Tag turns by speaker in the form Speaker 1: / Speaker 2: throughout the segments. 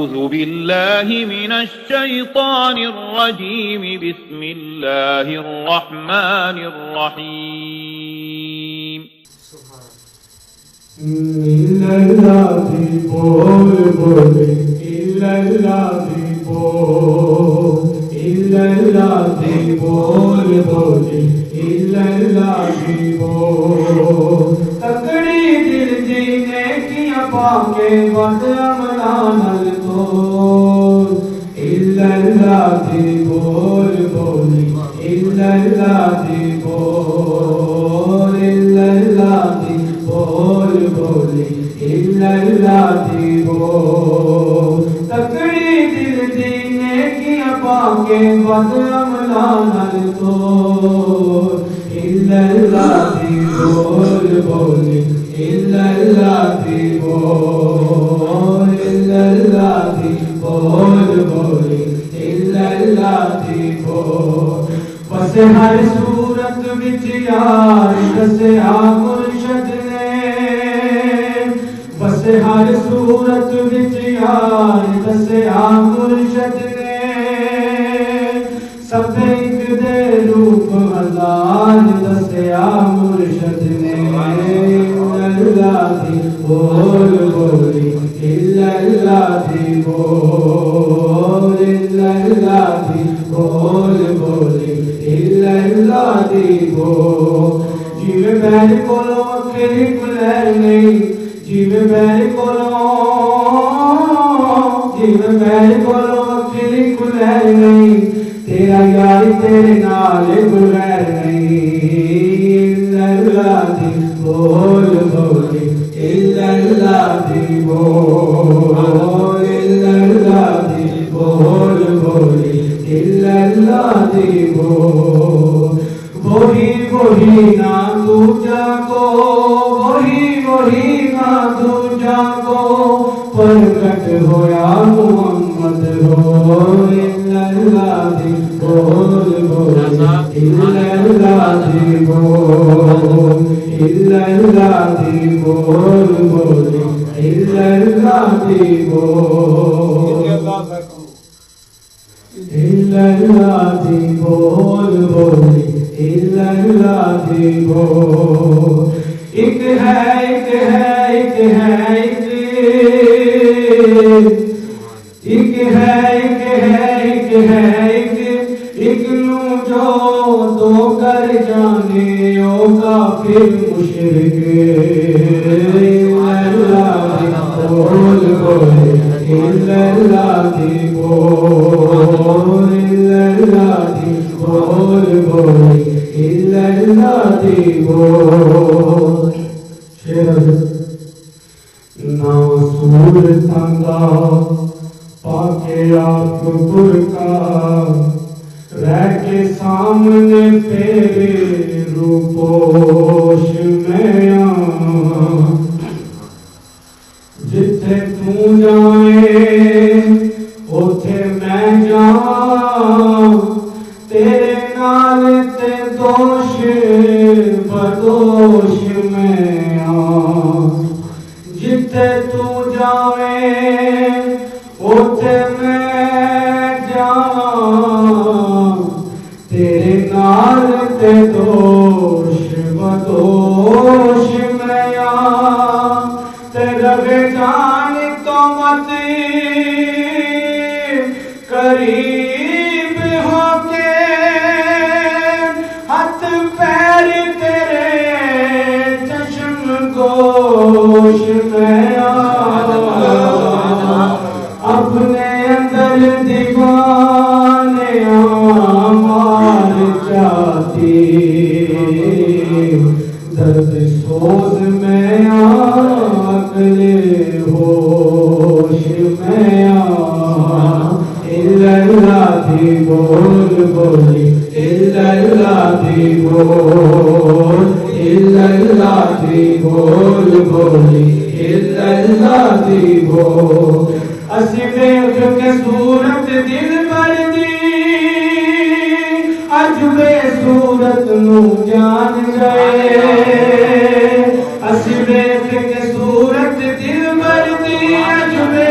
Speaker 1: أعوذ بالله من الشيطان الرجيم بسم الله الرحمن الرحيم
Speaker 2: Illallati bol bol, illallati bol, illallati bol bol, illallati bol. Takdi dil jeene kiya paake bad amlan tol. Illallati bol bol, illallati bol, illallati bol bol, illallati bol. Takdi dil jeene kiya paake bad amlan tol. Illallati bol bol, illallati bol, illallati bol bol, illallati bol. بس ہر صورت وچ یار دسیا مرشد نے، بس ہر صورت وچ یار دسیا مرشد نے، سب ایک دے روپ ہزار دسیا مرشد نے. illallati bol bol, illallati bol, illallati bol bol, illallati bol. جیوے بیر کولو اکھری کلیر نہیں، جیوے بیر کولو اکھری کلیر نہیں، تیرا یاری تیرے نال بغیر نہیں. illallati bol bol, illallati bol, illallati bol bol, illallati bol. وہی نہ تو جاگو، وہی نہ تو جاگو، پرگٹ ہویا محمد ہو. illallati bol bol, illallati bol, illallati bol bol, illallati bol. illallati bol bol, illallati bol. ایک ہے ایک ہے ایک ہے ایک ہے ایک ہے ایک ہے ایک نو جو دو کر جانے او کافر مشرک. illallati bol bol, illallati bol, illallati bol bol, illallati bol. نا سور تنگا پاکے آپ برکا، رہ کے سامنے تیرے روپوش میں آں. جتھے تو جائیں اوتھے میں جاں، تیرے نال تے دوش بدوش میں آں. جتھے تو جاویں اوتھے میں جاں، تیرے نال تے دوش بدوش میں آں. تے رہے جان تو مت قریب ہو کے، ہاتھ پیر تیرے چشم گوش میں آ. اپنے اندر دیوانے مار چاہتی، درد سوز میں عقل ہوش میں آ. illallati bol bol, illallati bol, illallati bol bol, illallati bol. اسی ویکھ کے صورت دل بر دی، اج بے صورت نو جان گئے. اسی ویکھ کے صورت دل بر دی، اج بے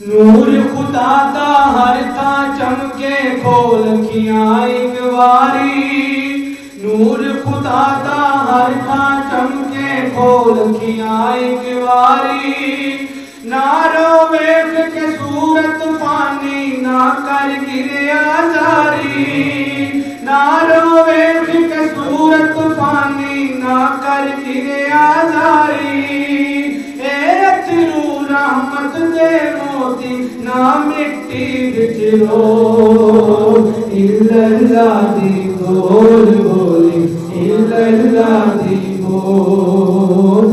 Speaker 2: نور خدا دا ہر تھاں چمکے کھول کھیاں ایک واری نور خدا دا ہر تھاں چمکے کھول کھیاں ایک واری نہ رو ویکھ کے صورت فانی نہ کر گریا جاری نہ رو ویکھ کے صورت فانی نہ کر گریا جاری اے اترو رحمت دے موتی نہ مٹی وچ رو اللہ دی بول بولی اللہ دی بول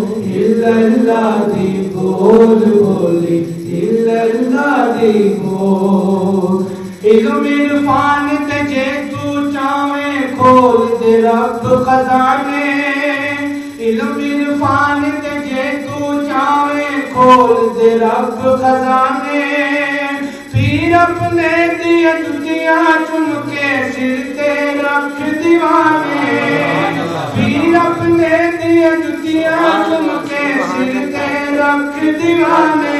Speaker 2: اللہ دی بول بولی اللہ دی بول علم عرفان تے جے تو چاہویں کھول دے رب خزانے علم عرفان تے جے تو چاہویں کھول دے رب خزانے پھر اپنے دیا دنیا چم کے سر تے رکھ دیوانے پھر اپنے دیا دنیا چم کے سر تے رکھ دیوانے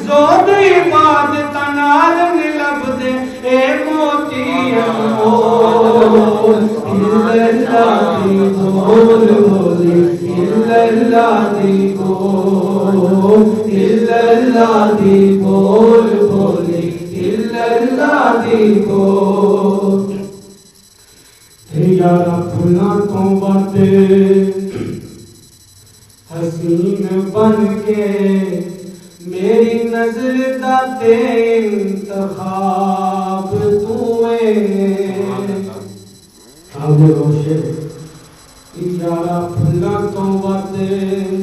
Speaker 2: زود عبادت نال نلب دے اے موتی انمول اللہ دی بول بولی اللہ دی بول اللہ دی بول بولی اللہ دی بول یارا پھولاں تو باتیں حسین بن کے میری نظر دا تے انتخاب تو ہے اب روشے یارا پھولاں تو باتیں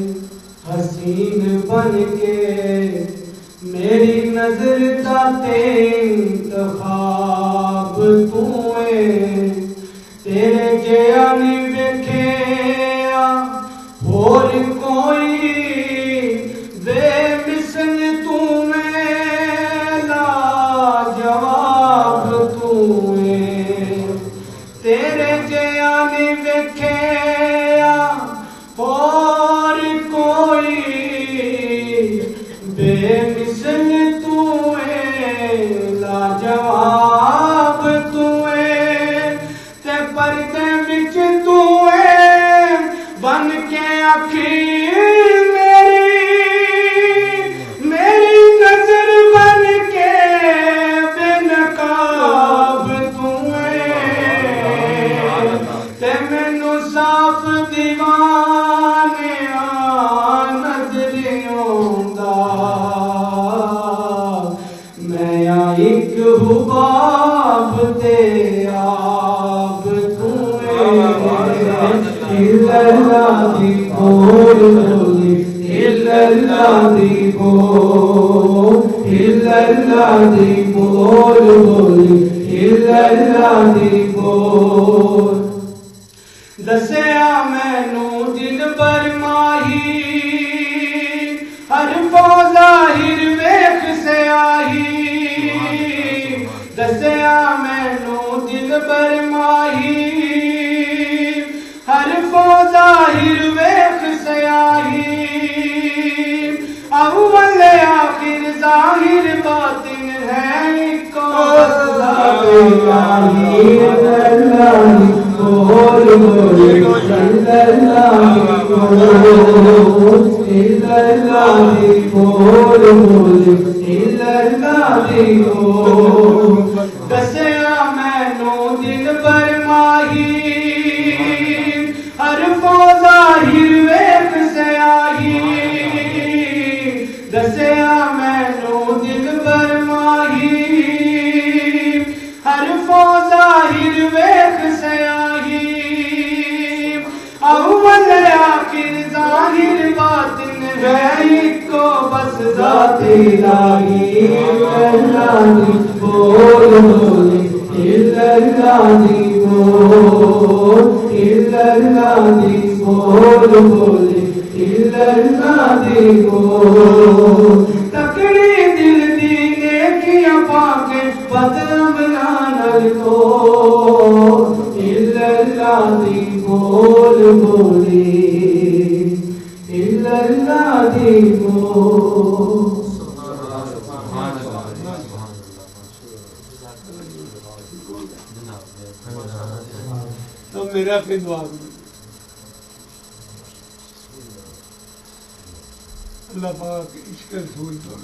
Speaker 2: حسین بن کے میری نظر دا تے انتخاب تو ہے تیرے جیا نہیں ویکھیا اور کوئی بے مثل تو میرا جواب تو ہے تیرے جیا نہیں ویکھیا اور کوئی بے مثل تو لا جواب تو تے پردے وچ تو بن کے آخر میری نظر بن کے بے نقاب تو تے مینوں صاف دیوانے نظر آوندا میں ایک حباب تے آپ تو اللہ دی بول بولی اللہ دی بول اللہ دی بول بولی اللہ دی بول دسیا مینوں دل بر ماہی ہر ظاہر ویکھ سیاہی دسیا مینوں دل بر ماہی ہر ظاہر ویکھ سیاہی اول آخر ظاہر باطن ہے اکو ذات الہی اللہ بول بولی اللہ بول بولی اللہ بول دسیا مینوں دل بر ماہی ہر ظاہر ویکھ سیاہی دسیا مینوں دل بر ماہی ہر ظاہر ویکھ سیاہی اول آخر ظاہر باطن ہے اکو بس ذات الہی اللہ دی بول بولی اللہ دی بول اللہ دی بول بولی اللہ دی بول تکڑی دل دی نیکیاں پا کے بدلم نال تو اللہ دی بول بولی اللہ اللہ دی کو تو میرا پھر دعا اللہ پاک عشق رسول کو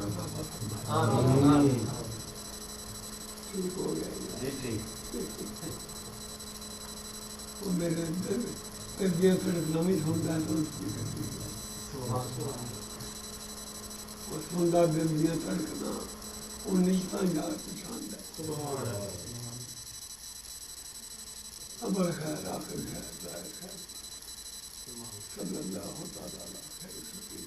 Speaker 2: ٹھیک ہو گیا وہ میرے اندر تربیت نمی سنتا ہے تو سنتا دل دیا تڑکنا وہ نیچتا جا پچھاند ہے ابر خیر آخر خیر ظاہر خیر صلی اللہ تعالیٰ خیر سکی